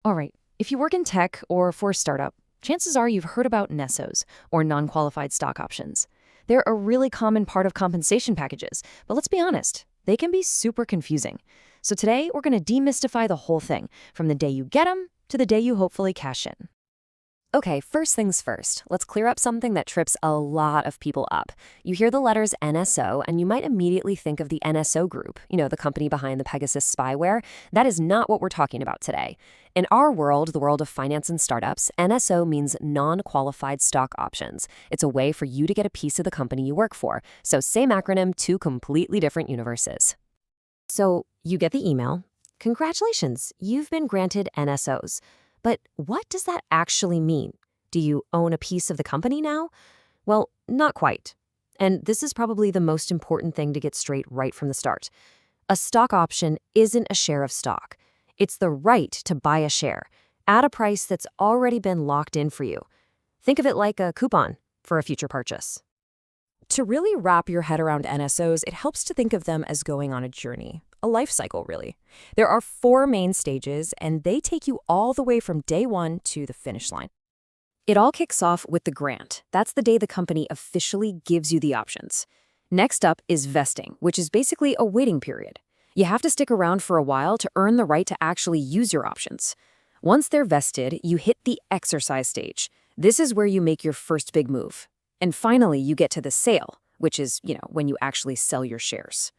All right, if you work in tech or for a startup, chances are you've heard about NSOs, or non-qualified stock options. They're a really common part of compensation packages, but let's be honest, they can be super confusing. So today, we're going to demystify the whole thing, from the day you get them to the day you hopefully cash in. Okay, first things first, let's clear up something that trips a lot of people up. You hear the letters NSO, and you might immediately think of the NSO Group, the company behind the Pegasus spyware. That is not what we're talking about today. In our world, the world of finance and startups, NSO means non-qualified stock options. It's a way for you to get a piece of the company you work for. So same acronym, two completely different universes. So you get the email. Congratulations, you've been granted NSOs. But what does that actually mean? Do you own a piece of the company now? Well, not quite. And this is probably the most important thing to get straight right from the start. A stock option isn't a share of stock. It's the right to buy a share at a price that's already been locked in for you. Think of it like a coupon for a future purchase. To really wrap your head around NSOs, it helps to think of them as going on a journey, a life cycle, really. There are 4 main stages, and they take you all the way from day 1 to the finish line. It all kicks off with the grant. That's the day the company officially gives you the options. Next up is vesting, which is basically a waiting period. You have to stick around for a while to earn the right to actually use your options. Once they're vested, you hit the exercise stage. This is where you make your first big move. And finally, you get to the sale, which is, when you actually sell your shares.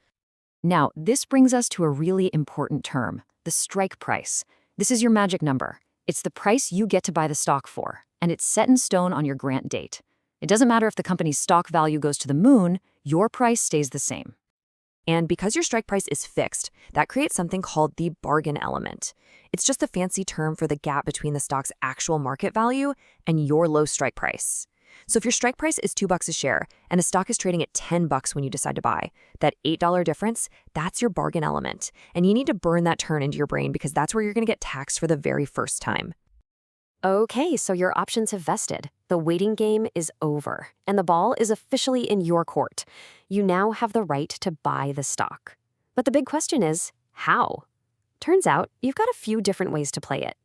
Now, this brings us to a really important term, the strike price. This is your magic number. It's the price you get to buy the stock for, and it's set in stone on your grant date. It doesn't matter if the company's stock value goes to the moon, your price stays the same. And because your strike price is fixed, that creates something called the bargain element. It's just a fancy term for the gap between the stock's actual market value and your low strike price. So if your strike price is $2 a share and a stock is trading at $10 when you decide to buy, that $8 difference, that's your bargain element. And you need to burn that turn into your brain because that's where you're going to get taxed for the very first time. Okay, so your options have vested. The waiting game is over, and the ball is officially in your court. You now have the right to buy the stock. But the big question is, how? Turns out, you've got a few different ways to play it.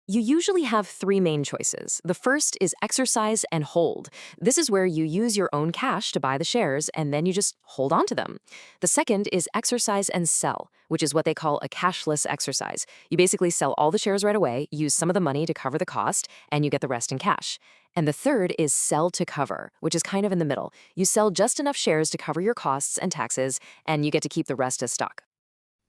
You usually have 3 main choices. The first is exercise and hold. This is where you use your own cash to buy the shares and then you just hold on to them. The second is exercise and sell, which is what they call a cashless exercise. You basically sell all the shares right away, use some of the money to cover the cost, and you get the rest in cash. And the third is sell to cover, which is kind of in the middle. You sell just enough shares to cover your costs and taxes, and you get to keep the rest as stock.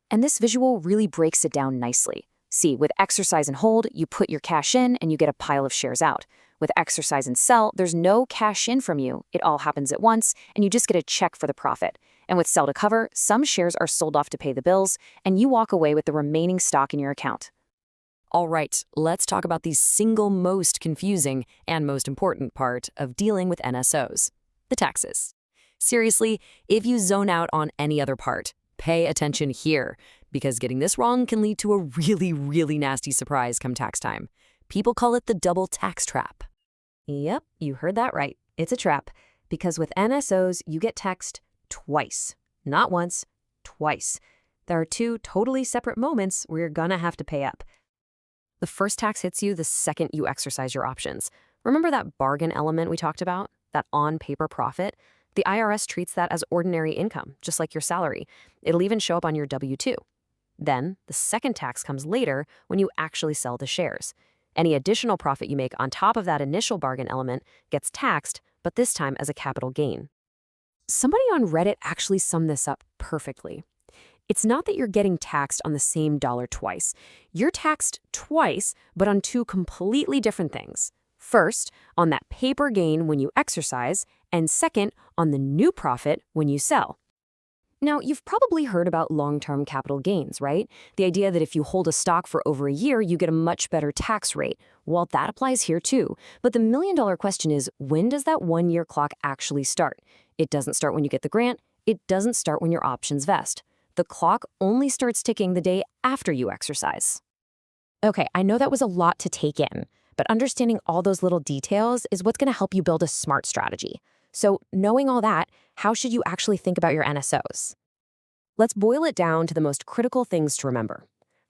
And this visual really breaks it down nicely. See, with exercise and hold, you put your cash in and you get a pile of shares out. With exercise and sell, there's no cash in from you. It all happens at once, and you just get a check for the profit. And with sell to cover, some shares are sold off to pay the bills, and you walk away with the remaining stock in your account. All right, let's talk about the single most confusing and most important part of dealing with NSOs, the taxes. Seriously, if you zone out on any other part, pay attention here, because getting this wrong can lead to a really, really nasty surprise come tax time. People call it the double tax trap. Yep, you heard that right. It's a trap, because with NSOs, you get taxed twice. Not once, twice. There are 2 totally separate moments where you're gonna have to pay up. The first tax hits you the second you exercise your options. Remember that bargain element we talked about? That on-paper profit? The IRS treats that as ordinary income, just like your salary. It'll even show up on your W-2. Then, the second tax comes later when you actually sell the shares. Any additional profit you make on top of that initial bargain element gets taxed, but this time as a capital gain. Somebody on Reddit actually summed this up perfectly. It's not that you're getting taxed on the same dollar twice. You're taxed twice, but on 2 completely different things. First, on that paper gain when you exercise, and second, on the new profit when you sell. Now, you've probably heard about long-term capital gains, right? The idea that if you hold a stock for over a year, you get a much better tax rate. Well, that applies here too. But the million-dollar question is, when does that 1-year clock actually start? It doesn't start when you get the grant. It doesn't start when your options vest. The clock only starts ticking the day after you exercise. Okay, I know that was a lot to take in, but understanding all those little details is what's going to help you build a smart strategy. So knowing all that, how should you actually think about your NSOs? Let's boil it down to the most critical things to remember.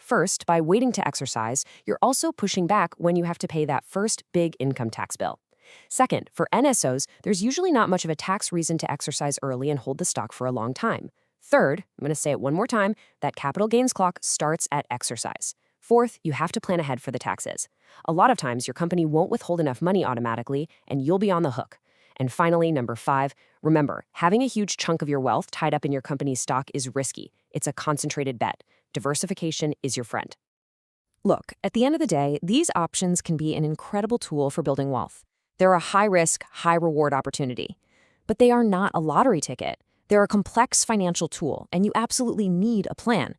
First, by waiting to exercise, you're also pushing back when you have to pay that first big income tax bill. Second, for NSOs, there's usually not much of a tax reason to exercise early and hold the stock for a long time. Third, I'm going to say it one more time, that capital gains clock starts at exercise. Fourth, you have to plan ahead for the taxes. A lot of times, your company won't withhold enough money automatically, and you'll be on the hook. And finally, number 5, remember, having a huge chunk of your wealth tied up in your company's stock is risky. It's a concentrated bet. Diversification is your friend. Look, at the end of the day, these options can be an incredible tool for building wealth. They're a high-risk, high-reward opportunity. But they are not a lottery ticket. They're a complex financial tool, and you absolutely need a plan.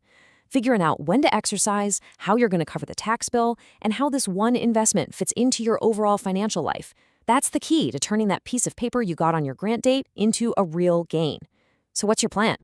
Figuring out when to exercise, how you're going to cover the tax bill, and how this one investment fits into your overall financial life. That's the key to turning that piece of paper you got on your grant date into a real gain. So what's your plan?